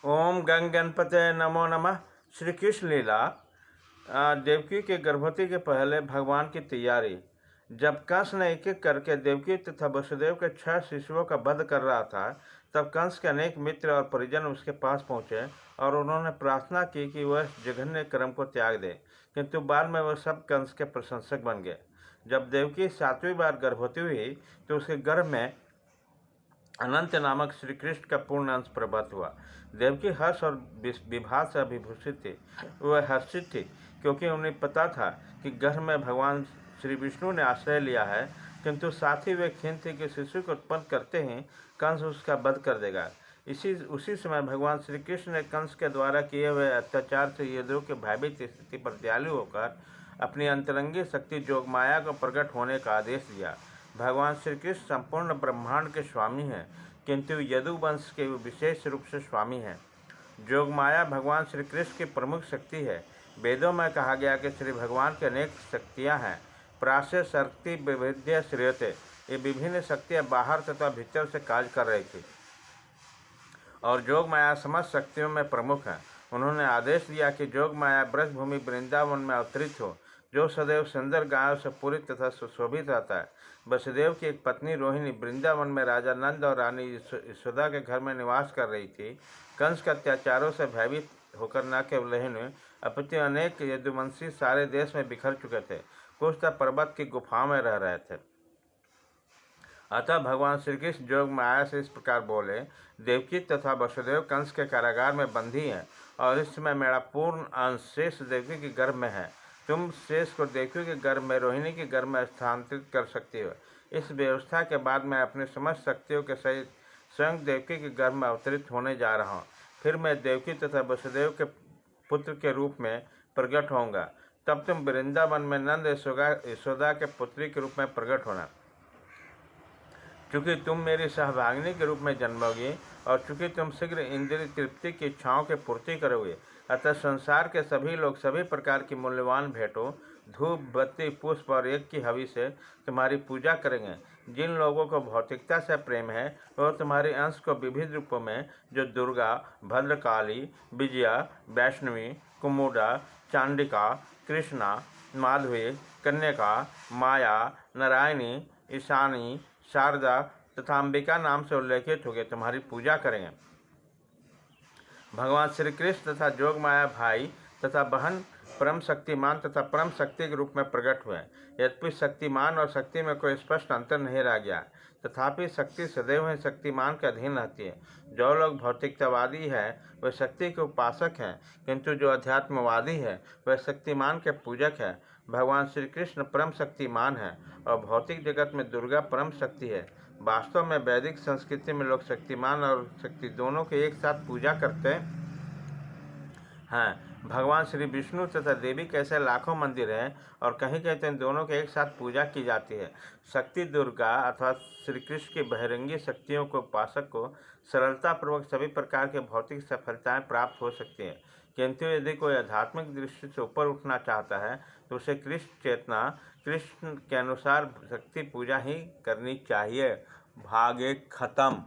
ओम गंग गणपते नमो नमः। श्री कृष्ण लीला देवकी के गर्भवती के पहले भगवान की तैयारी। जब कंस ने एक एक करके देवकी तथा वसुदेव के 6 शिशुओं का वध कर रहा था, तब कंस के अनेक मित्र और परिजन उसके पास पहुंचे और उन्होंने प्रार्थना की कि वह जघन्य कर्म को त्याग दे, किंतु बाद में वह सब कंस के प्रशंसक बन गए। जब देवकी 7वीं बार गर्भवती हुई तो उसके गर्भ में अनंत नामक श्री कृष्ण का पूर्ण अंश प्रकट हुआ। देवकी हर्ष और विभा से अभिभूषित थी। वह हर्षित थी क्योंकि उन्हें पता था कि गर्भ में भगवान श्री विष्णु ने आश्रय लिया है, किंतु साथ ही वे खीन थी कि शिशु को उत्पन्न करते ही कंस उसका वध कर देगा। उसी समय भगवान श्री कृष्ण ने कंस के द्वारा किए हुए अत्याचार से युद्धों के भयभीत स्थिति पर दयालु होकर अपनी अंतरंगी शक्ति जोगमाया को प्रकट होने का आदेश दिया। भगवान श्री कृष्ण संपूर्ण ब्रह्मांड के स्वामी हैं, किंतु यदुवंश के विशेष रूप से स्वामी हैं। जोगमाया भगवान श्री कृष्ण की प्रमुख शक्ति है। वेदों में कहा गया कि श्री भगवान की अनेक शक्तियां हैं। प्राच्य शक्ति विविध्य श्रेयते, ये विभिन्न शक्तियां बाहर तथा भीतर से कार्य कर रही थी और जोगमाया समस्त शक्तियों में प्रमुख है। उन्होंने आदेश दिया कि जोगमाया ब्रजभूमि वृंदावन में अवतरित हो, जो सदैव सुंदर गायों से पूरी तथा सुशोभित रहता है। वसुदेव की एक पत्नी रोहिणी वृंदावन में राजा नंद और रानी यशोदा के घर में निवास कर रही थी। कंस के अत्याचारों से भयभीत होकर न केवल रोहिणी अपितु अनेक यदुवंशी सारे देश में बिखर चुके थे, कुछ तो पर्वत की गुफाओं में रह रहे थे। अतः भगवान श्री कृष्ण जोग माया से इस प्रकार बोले, देवकी तथा वसुदेव कंस के कारागार में बंधी हैं और इस समय मेरा पूर्ण अंश शेष देवकी के गर्भ में है। तुम शेष को देवकी के गर्भ में रोहिणी के गर्भ में स्थानांतरित कर सकती हो। इस व्यवस्था के बाद मैं अपनी समस्त शक्तियों के सहित स्वयं देवकी के गर्भ में अवतरित होने जा रहा हूँ। फिर मैं देवकी तथा वसुदेव के पुत्र के रूप में प्रकट होऊंगा। तब तुम वृंदावन में नंद यशोदा के पुत्री के रूप में प्रकट होना। चूँकि तुम मेरी सहभागिनी के रूप में जन्मोगी और चूँकि तुम शीघ्र इंद्रिय तृप्ति की इच्छाओं की पूर्ति करोगे, अतः संसार के सभी लोग सभी प्रकार की मूल्यवान भेंटों, धूप बत्ती पुष्प और यज्ञ की हवि से तुम्हारी पूजा करेंगे। जिन लोगों को भौतिकता से प्रेम है वह तुम्हारे अंश को विविध रूपों में, जो दुर्गा, भद्रकाली, विजया, वैष्णवी, कुमुदा, चांडिका, कृष्णा, माधवी, कन्यका, माया, नारायणी, ईशानी, शारदा तथा अंबिका नाम से उल्लेखित होकर तुम्हारी पूजा करेंगे। भगवान श्री कृष्ण तथा जोगमाया भाई तथा बहन परम शक्तिमान तथा परम शक्ति के रूप में प्रकट हुए। यद्यपि शक्तिमान और शक्ति में कोई स्पष्ट अंतर नहीं रह गया, तथापि शक्ति सदैव ही शक्तिमान के अधीन रहती है। जो लोग भौतिकतावादी है वे शक्ति के उपासक हैं, किंतु जो अध्यात्मवादी है वह शक्तिमान के पूजक है। भगवान श्री कृष्ण परम शक्तिमान है और भौतिक जगत में दुर्गा परम शक्ति है। वास्तव में वैदिक संस्कृति में लोग शक्तिमान और शक्ति दोनों के एक साथ पूजा करते हैं। भगवान श्री विष्णु तथा देवी कैसे लाखों मंदिर हैं और कहीं कहीं तो इन दोनों के एक साथ पूजा की जाती है। शक्ति दुर्गा अथवा श्री कृष्ण की बहिरंगी शक्तियों को उपासक को सरलतापूर्वक सभी प्रकार की भौतिक सफलताएं प्राप्त हो सकती हैं, किंतु यदि कोई आध्यात्मिक दृष्टि से ऊपर उठना चाहता है तो उसे कृष्ण चेतना, कृष्ण के अनुसार शक्ति पूजा ही करनी चाहिए। भाग 1 खत्म।